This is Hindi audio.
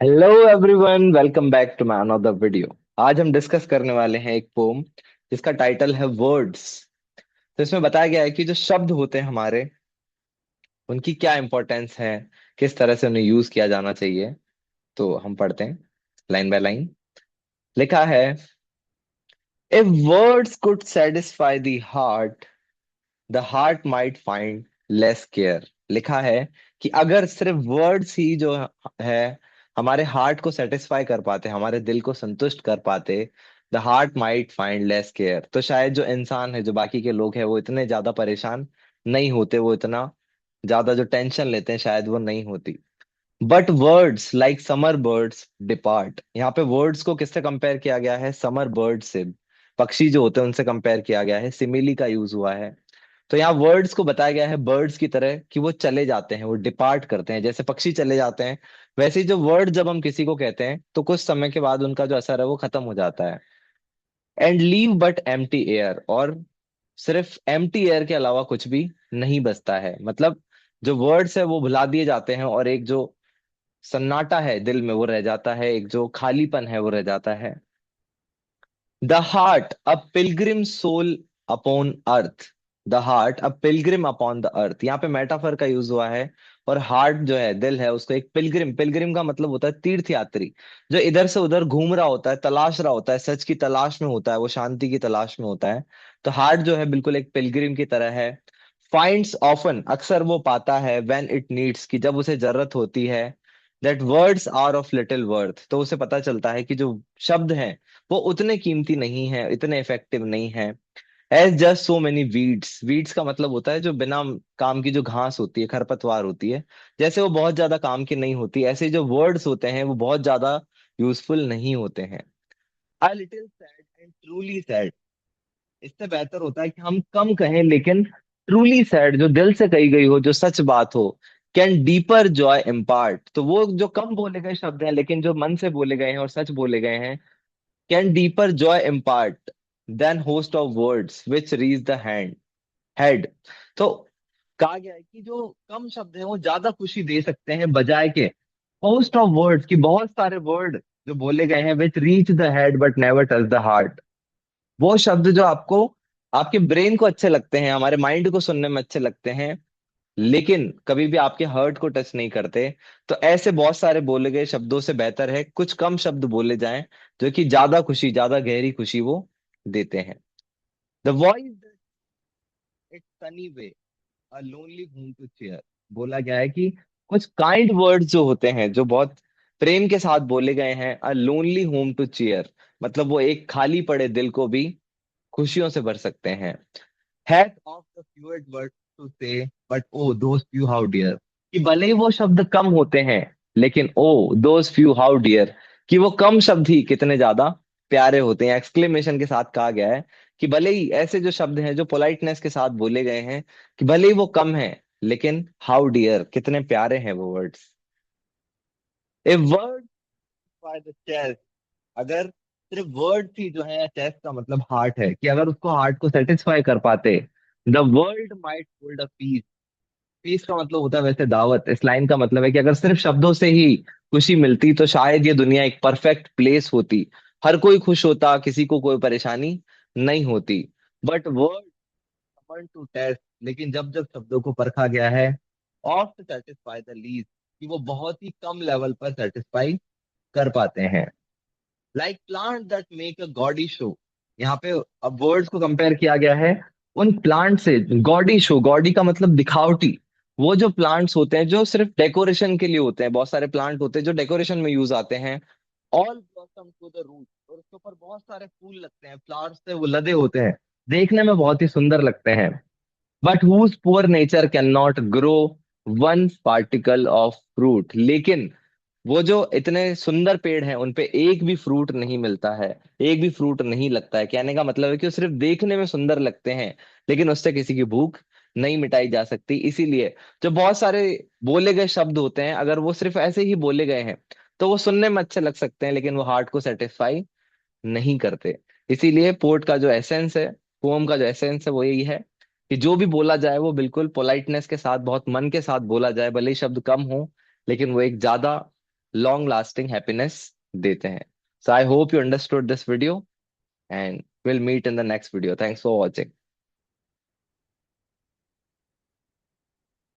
Hello everyone, welcome back to my another video. आज हम डिस्कस करने वाले हैं एक पोम जिसका टाइटल है वर्ड्स। तो इसमें बताया गया है कि जो शब्द होते हैं हमारे, उनकी क्या इंपॉर्टेंस है, किस तरह से उन्हें यूज किया जाना चाहिए। तो हम पढ़ते हैं लाइन बाय लाइन। लिखा है, if words could satisfy the heart, the heart might find less care. लिखा है कि अगर सिर्फ वर्ड्स ही जो है हमारे हार्ट को सेटिस्फाई कर पाते, हमारे दिल को संतुष्ट कर पाते, the heart might find less care, तो शायद जो इंसान है, जो बाकी के लोग हैं, वो इतने ज्यादा परेशान नहीं होते, वो इतना ज्यादा जो टेंशन लेते हैं शायद वो नहीं होती। But words like summer birds depart. यहाँ पे वर्ड्स को किससे कंपेयर किया गया है? समर बर्ड से। पक्षी जो होते हैं उनसे कंपेयर किया गया है, सिमिली का यूज हुआ है। तो यहाँ वर्ड्स को बताया गया है बर्ड्स की तरह कि वो चले जाते हैं, वो डिपार्ट करते हैं, जैसे पक्षी चले जाते हैं। वैसे ही जो वर्ड जब हम किसी को कहते हैं तो कुछ समय के बाद उनका जो असर है वो खत्म हो जाता है। And leave but empty air, और सिर्फ एम्प्टी एयर के अलावा कुछ भी नहीं बचता है। मतलब जो वर्ड्स है वो भुला दिए जाते हैं और एक जो सन्नाटा है दिल में वो रह जाता है, एक जो खालीपन है वो रह जाता है। The heart a pilgrim soul upon earth. The heart a pilgrim upon the earth, यहाँ पे मेटाफर का यूज हुआ है। और हार्ट जो है, दिल है, उसको एक पिलग्रिम, पिलग्रिम का मतलब होता है तीर्थ यात्री, जो इधर से उधर घूम रहा होता है, तलाश रहा होता है, सच की तलाश में होता है, वो शांति की तलाश में होता है। तो हार्ट जो है बिल्कुल एक पिलग्रिम की तरह है। फाइंड्स ऑफन, अक्सर वो पाता है, व्हेन इट नीड्स, की जब उसे जरूरत होती है, that words are of little worth, तो उसे पता चलता है कि जो शब्द हैं वो उतने कीमती नहीं है, इतने इफेक्टिव नहीं है। As just so many weeds, weeds का मतलब होता है जो बिना काम की जो घास होती है, खरपतवार होती है, जैसे वो बहुत ज्यादा काम की नहीं होती, ऐसे जो वर्ड्स होते हैं वो बहुत ज्यादा यूजफुल नहीं होते हैं। A little sad and truly sad, इससे बेहतर होता है कि हम कम कहें लेकिन ट्रूली सैड, जो दिल से कही गई हो, जो सच बात हो। कैन डीपर जॉय इम्पार्ट, तो वो जो कम बोले गए शब्द हैं लेकिन जो मन से बोले गए हैं और सच बोले गए हैं, can deeper joy impart than host of words which reach the hand head. तो कहा गया है कि जो कम शब्द हैं वो ज्यादा खुशी दे सकते हैं बजाय के होस्ट ऑफ वर्ड्स की, बहुत सारे वर्ड जो बोले गए हैं, which reach the head but never touch the heart. वो शब्द जो आपको, आपके ब्रेन को अच्छे लगते हैं, हमारे माइंड को सुनने में अच्छे लगते हैं, लेकिन कभी भी आपके हर्ट को टच नहीं करते। तो ऐसे बहुत सारे बोले गए शब्दों से बेहतर है कुछ कम शब्द बोले जाएं जो कि ज्यादा खुशी, ज्यादा गहरी खुशी वो देते हैं। The voice it sunny way, a lonely home to cheer. बोला गया है कि कुछ काइंड वर्ड्स जो होते हैं, जो बहुत प्रेम के साथ बोले गए हैं, a lonely home to cheer, मतलब वो एक खाली पड़े दिल को भी खुशियों से भर सकते हैं। Hath of the feud word to say, but oh those few how dear, कि भले ही वो शब्द कम होते हैं लेकिन oh those few how dear, कि वो कम शब्द ही कितने ज्यादा प्यारे होते हैं। एक्सक्लेमेशन के साथ कहा गया है कि भले ही ऐसे जो शब्द हैं जो पोलाइटनेस के साथ बोले गए हैं, कि भले ही वो कम है लेकिन हाउ डियर, कितने प्यारे हैं वो words. A word by the chest, अगर सिर्फ वर्ड ही जो है, चेस्ट का मतलब हार्ट है, कि अगर उसको हार्ट को सेटिस्फाई कर पाते, the world might hold a peace. Peace का मतलब होता है वैसे दावत, इस लाइन का मतलब है कि अगर सिर्फ शब्दों से ही खुशी मिलती तो शायद ये दुनिया एक परफेक्ट प्लेस होती, हर कोई खुश होता, किसी को कोई परेशानी नहीं होती। बट वर्ड टू टेस्ट, लेकिन जब जब शब्दों को परखा गया है, ऑफ सेटिस्फाई द लीस्ट, कि वो बहुत ही कम लेवल पर सेटिस्फाई कर पाते हैं। Like plant that make a gaudy show, यहाँ पे अब वर्ड्स को कंपेयर किया गया है उन प्लांट से। गॉडी शो, गॉडी का मतलब दिखावटी, वो जो प्लांट्स होते हैं जो सिर्फ डेकोरेशन के लिए होते हैं, बहुत सारे प्लांट होते हैं जो डेकोरेशन में यूज आते हैं। All blossom to the root, और उसके ऊपर बहुत सारे फूल लगते हैं, फ्लावर्स से वो लदे होते हैं, देखने में बहुत ही सुंदर लगते हैं। But whose poor nature can not grow one particle of fruit, लेकिन वो जो इतने सुंदर पेड़ हैं उनपे एक भी फ्रूट नहीं मिलता है, एक भी फ्रूट नहीं लगता है। कहने का मतलब है कि वो सिर्फ देखने में सुंदर लगते हैं लेकिन उससे किसी की भूख नहीं मिटाई जा सकती। इसीलिए जो बहुत सारे बोले गए शब्द होते हैं, अगर वो सिर्फ ऐसे ही बोले गए हैं तो वो सुनने में अच्छे लग सकते हैं लेकिन वो हार्ट को सेटिस्फाई नहीं करते। इसीलिए पोर्ट का जो एसेंस है, पोम का जो एसेंस है वो यही है कि जो भी बोला जाए वो बिल्कुल पोलाइटनेस के साथ, बहुत मन के साथ बोला जाए, भले ही शब्द कम हो लेकिन वो एक ज्यादा लॉन्ग लास्टिंग हैप्पीनेस देते हैं। So I hope you understood this video, and we'll meet in the next video. Thanks for watching.